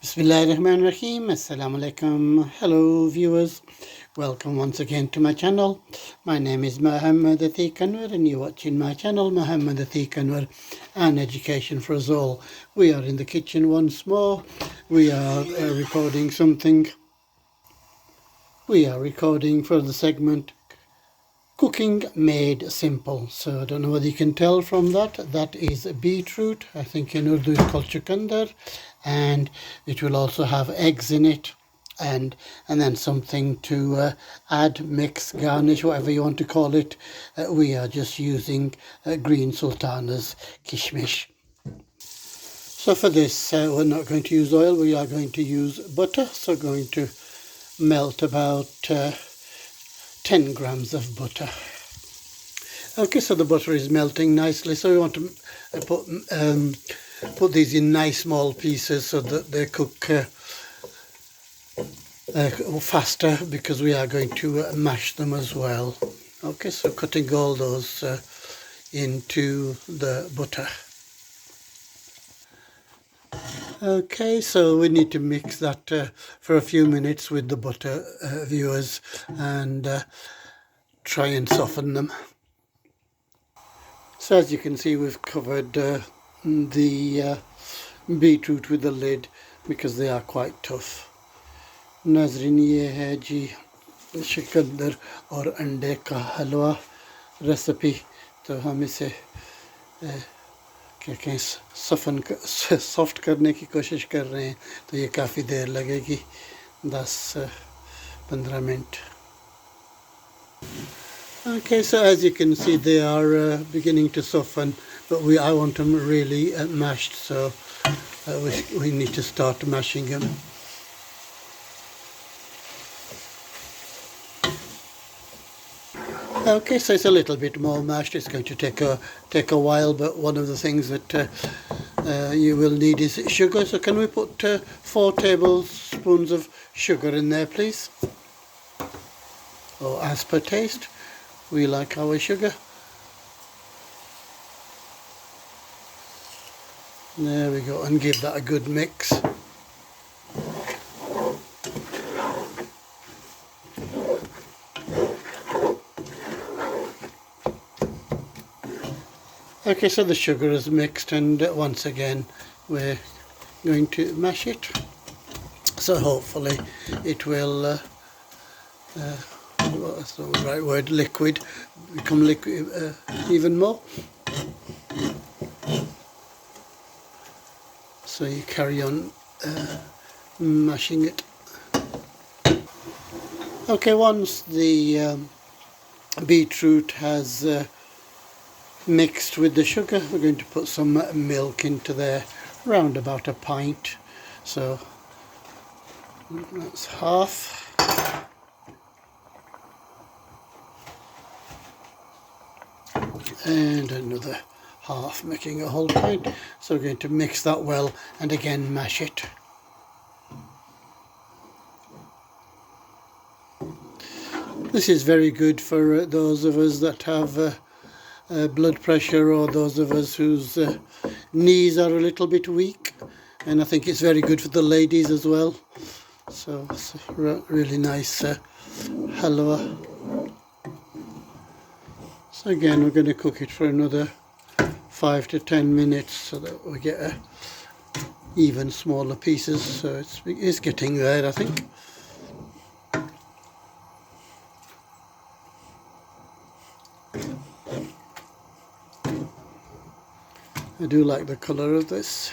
Bismillahirrahmanirrahim. Assalamu alaikum. Hello viewers. Welcome once again to my channel. My name is Mohammed and you're watching my channel Mohammed and Education for Us All. We are in the kitchen once more. We are recording something. We are recording for the segment Cooking Made Simple. So I don't know whether you can tell from that. That is beetroot. I think in Urdu it's called Chakandar. And it will also have eggs in it. And then something to add, mix, garnish, whatever you want to call it. We are just using green sultanas kishmish. So for this, we're not going to use oil. We are going to use butter. So going to melt about 10 grams of butter. Okay, so the butter is melting nicely. So we want to put these in nice small pieces so that they cook faster, because we are going to mash them as well. Okay, so cutting all those into the butter. Okay, so we need to mix that for a few minutes with the butter, viewers, and try and soften them. So as you can see, we've covered the beetroot with the lid because they are quite tough. नाज़रीन, ये है जी शकंदर और अंडे का हलवा recipe. तो हम इसे क्या कहें सॉफ्ट करने की कोशिश कर रहे हैं. तो ये काफ़ी देर लगेगी, 10-15 minute. Okay, so as you can see, they are beginning to soften, but I want them really mashed, so we need to start mashing them. Okay, so it's a little bit more mashed. It's going to take a while, but one of the things that you will need is sugar. So can we put 4 tablespoons of sugar in there, please? Or as per taste. We like our sugar. There we go, and give that a good mix. Okay, so the sugar is mixed, and once again we're going to mash it. So hopefully it will what's the right word, liquid, become liquid even more. So you carry on mashing it. Okay, once the beetroot has mixed with the sugar, we're going to put some milk into there, around about a pint. So that's half. And another half, making a whole pint. So we're going to mix that well and again mash it. This is very good for those of us that have blood pressure, or those of us whose knees are a little bit weak, and I think it's very good for the ladies as well. So it's a really nice halva. So again, we're going to cook it for another 5 to 10 minutes so that we get even smaller pieces. So it's getting there, I think. I do like the colour of this.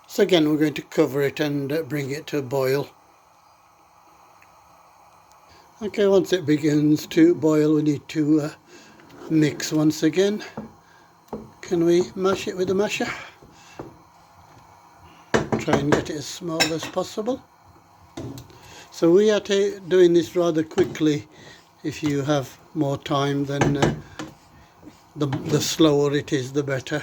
So again, we're going to cover it and bring it to a boil. Okay, once it begins to boil, we need to mix once again. Can we mash it with a masher? Try and get it as small as possible. So we are doing this rather quickly. If you have more time, then the slower it is, the better.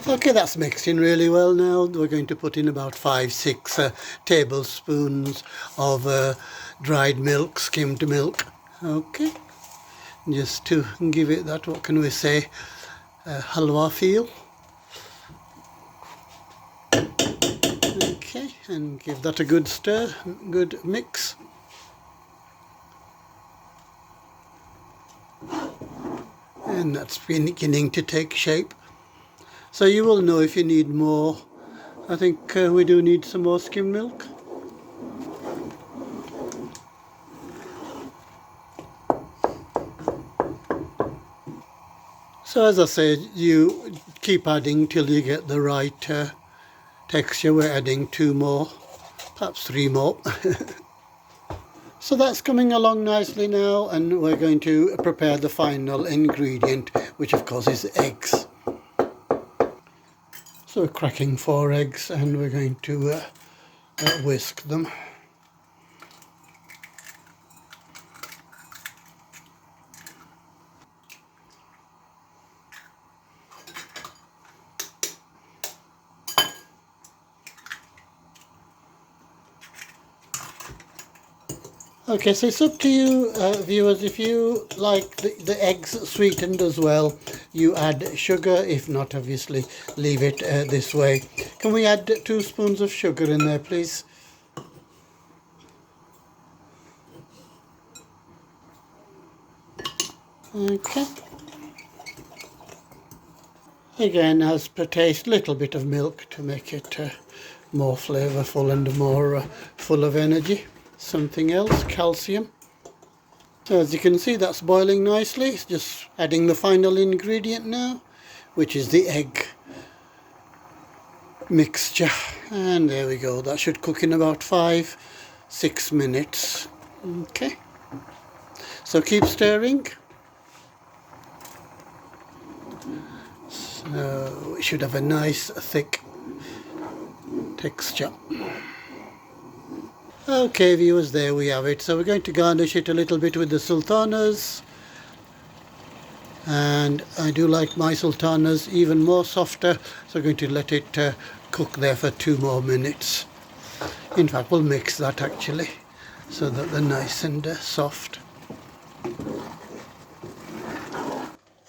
Okay, that's mixed in really well now. We're going to put in about 5-6 tablespoons of dried milk, skimmed milk. Okay, just to give it that, what can we say, halwa feel. Okay, and give that a good stir, good mix. And that's beginning to take shape. So you will know if you need more. I think we do need some more skim milk. So as I said, you keep adding till you get the right texture. We're adding 2 more, perhaps 3 more. So that's coming along nicely now, and we're going to prepare the final ingredient, which of course is eggs. So we're cracking 4 eggs and we're going to whisk them. Okay, so it's up to you, viewers. If you like the eggs sweetened as well, you add sugar. If not, obviously, leave it this way. Can we add 2 spoons of sugar in there, please? Okay. Again, as per taste, little bit of milk to make it more flavourful and more full of energy. Something else, calcium. So as you can see, that's boiling nicely. It's just adding the final ingredient now, which is the egg mixture. And there we go. That should cook in about 5-6 minutes. Okay. So keep stirring. So it should have a nice thick texture. Okay, viewers, there we have it. So we're going to garnish it a little bit with the sultanas. And I do like my sultanas even more softer, so I'm going to let it cook there for 2 more minutes. In fact, we'll mix that actually, so that they're nice and soft.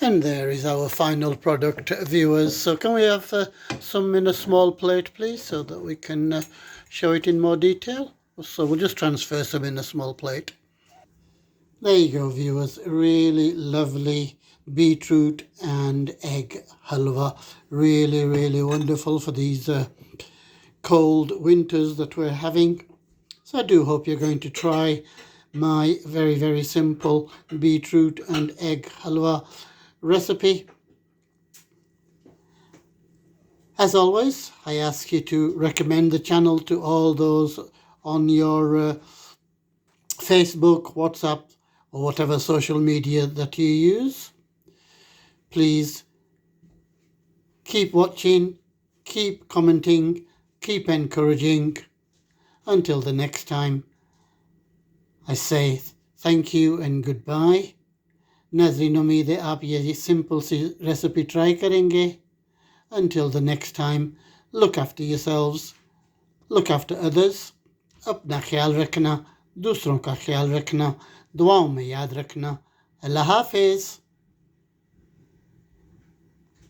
And there is our final product, viewers. So can we have some in a small plate, please, so that we can show it in more detail? So we'll just transfer some in a small plate. There you go, viewers. Really lovely beetroot and egg halwa. Really, really wonderful for these cold winters that we're having. So I do hope you're going to try my very, very simple beetroot and egg halwa recipe. As always, I ask you to recommend the channel to all those on your Facebook, WhatsApp, or whatever social media that you use. Please keep watching, keep commenting, keep encouraging. Until the next time, I say thank you and goodbye. नाज़रीन, उम्मीद है आप ये simple सी recipe try करेंगे. Until the next time, look after yourselves, look after others. अपना ख्याल रखना, दूसरों का ख्याल रखना, दुआओं में याद रखना. अल्लाह हाफिज़.